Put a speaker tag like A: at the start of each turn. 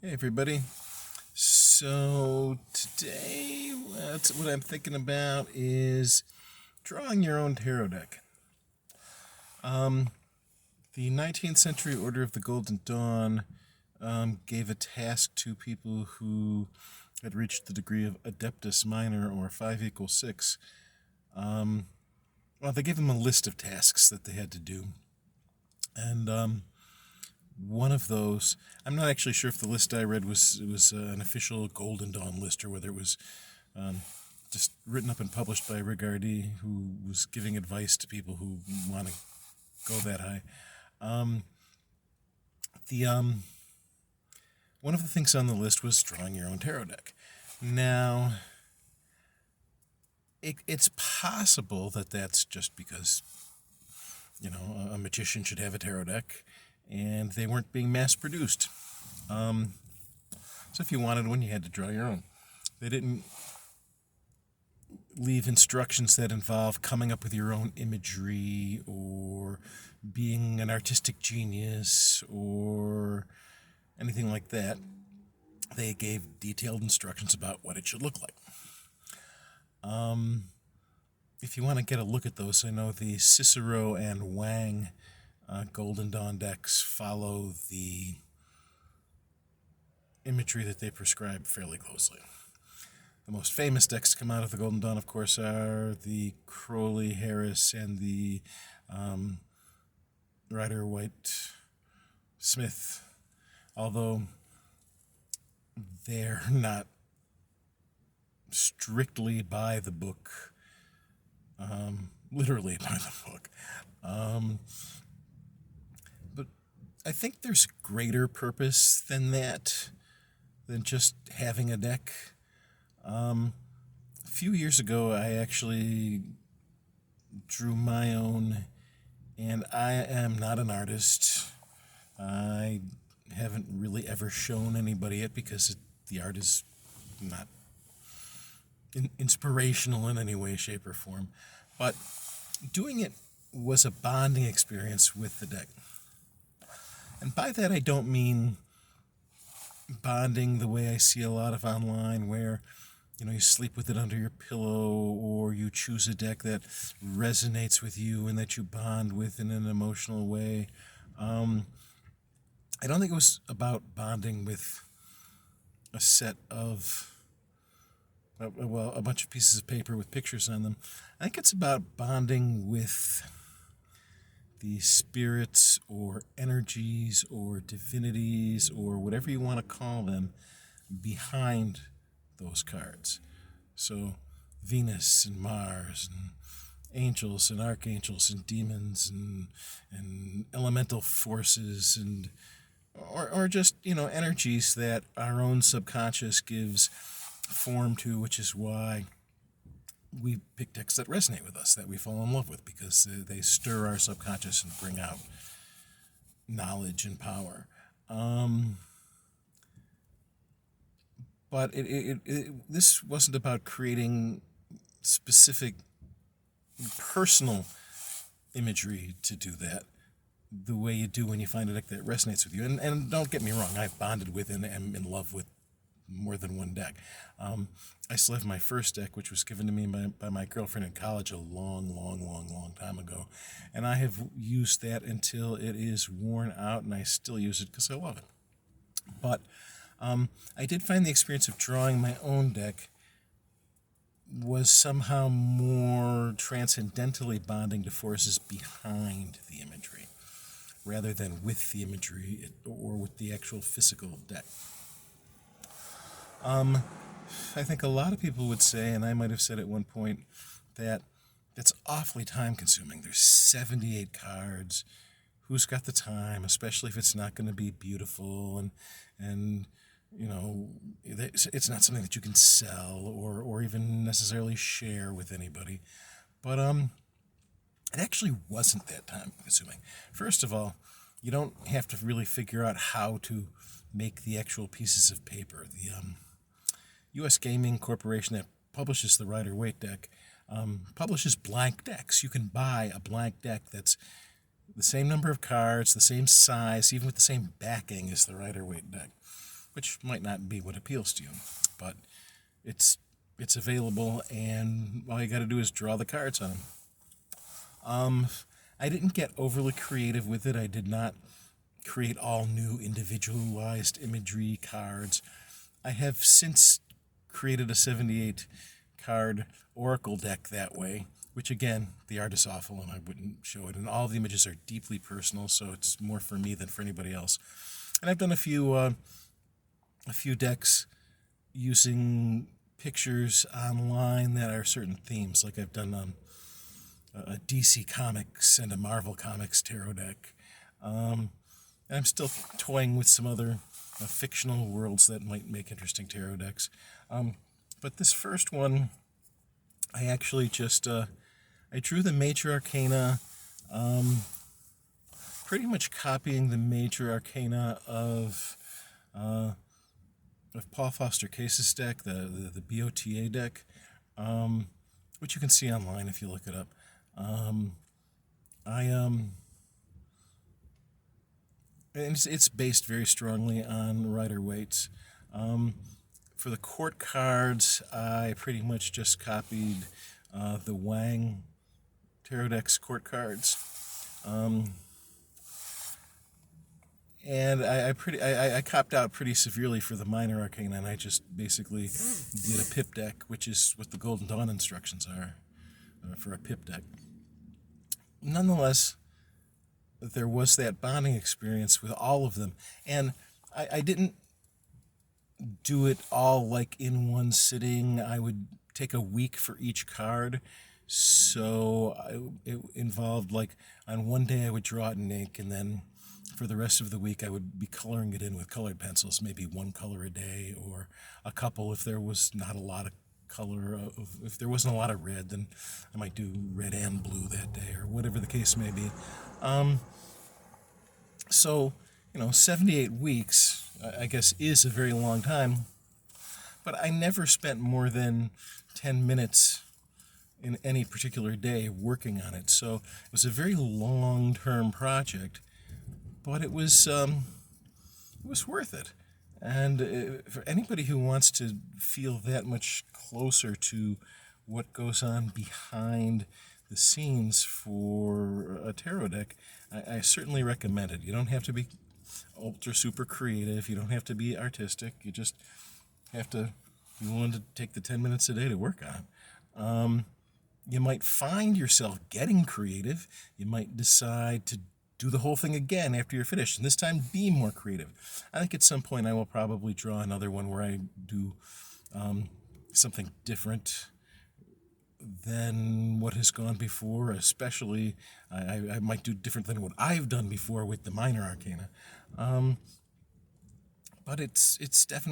A: Hey everybody. So today, what I'm thinking about is drawing your own tarot deck. The 19th century Order of the Golden Dawn gave a task to people who had reached the degree of Adeptus Minor, or 5 equals 6. They gave them a list of tasks that they had to do. And one of those, I'm not actually sure if the list I read was an official Golden Dawn list or whether it was just written up and published by Rigardi, who was giving advice to people who want to go that high. One of the things on the list was drawing your own tarot deck. Now, it's possible that that's just because, a magician should have a tarot deck, and they weren't being mass-produced. So if you wanted one, you had to draw your own. They didn't leave instructions that involve coming up with your own imagery or being an artistic genius or anything like that. They gave detailed instructions about what it should look like. If you want to get a look at those, I know the Cicero and Wang Golden Dawn decks follow the imagery that they prescribe fairly closely. The most famous decks to come out of the Golden Dawn, of course, are the Crowley, Harris, and the Rider White Smith, although they're not strictly by the book, literally by the book. But I think there's greater purpose than that, than just having a deck. A few years ago, I actually drew my own, and I am not an artist. I haven't really ever shown anybody it because the art is not inspirational in any way, shape, or form. But doing it was a bonding experience with the deck. And by that, I don't mean bonding the way I see a lot of online, where you sleep with it under your pillow, or you choose a deck that resonates with you and that you bond with in an emotional way. I don't think it was about bonding with a set of, a bunch of pieces of paper with pictures on them. I think it's about bonding with the spirits or energies or divinities or whatever you want to call them behind those cards. So Venus and Mars and angels and archangels and demons and elemental forces and or just energies that our own subconscious gives form to, which is why we pick decks that resonate with us, that we fall in love with, because they stir our subconscious and bring out knowledge and power. But this wasn't about creating specific personal imagery to do that the way you do when you find a deck that resonates with you. And don't get me wrong, I've bonded with and am in love with more than one deck. I still have my first deck, which was given to me by my girlfriend in college a long time ago. And I have used that until it is worn out, and I still use it because I love it. But I did find the experience of drawing my own deck was somehow more transcendentally bonding to forces behind the imagery, rather than with the imagery or with the actual physical deck. I think a lot of people would say, and I might have said at one point, that it's awfully time-consuming. There's 78 cards. Who's got the time, especially if it's not going to be beautiful and it's not something that you can sell or even necessarily share with anybody. But it actually wasn't that time-consuming. First of all, you don't have to really figure out how to make the actual pieces of paper. The U.S. Gaming Corporation that publishes the Rider-Waite deck publishes blank decks. You can buy a blank deck that's the same number of cards, the same size, even with the same backing as the Rider-Waite deck. which might not be what appeals to you, but it's available, and all you got to do is draw the cards on them. I didn't get overly creative with it. I did not create all new individualized imagery cards. I have since created a 78 card oracle deck that way, which again, the art is awful and I wouldn't show it. And all the images are deeply personal, so it's more for me than for anybody else. And I've done a few decks using pictures online that are certain themes. Like I've done a DC Comics and a Marvel Comics tarot deck. And I'm still toying with some other fictional worlds that might make interesting tarot decks. But this first one, I actually just I drew the major arcana, pretty much copying the major arcana of Paul Foster Case's deck, the BOTA deck, which you can see online if you look it up. And it's based very strongly on Rider-Waite's. For the court cards, I pretty much just copied the Wang Tarot Deck's court cards. And I copped out pretty severely for the minor arcana, and I just basically did a pip deck, which is what the Golden Dawn instructions are for a pip deck. Nonetheless, there was that bonding experience with all of them, and I didn't do it all like in one sitting. I would take a week for each card, so it involved, like, on one day I would draw it in ink, and then for the rest of the week I would be coloring it in with colored pencils, maybe one color a day or a couple if there was not a lot of color. If there wasn't a lot of red, then I might do red and blue that day, or whatever the case may be. So, 78 weeks, I guess, is a very long time, but I never spent more than 10 minutes in any particular day working on it. So it was a very long-term project, but it was worth it. And for anybody who wants to feel that much closer to what goes on behind the scenes for a tarot deck, I certainly recommend it. You don't have to be ultra super creative. You don't have to be artistic. You just have to be willing to take the 10 minutes a day to work on it. You might find yourself getting creative. You might decide to do the whole thing again after you're finished, and this time be more creative. I think at some point I will probably draw another one where I do something different than what has gone before. Especially, I might do different than what I've done before with the minor arcana. But it's definitely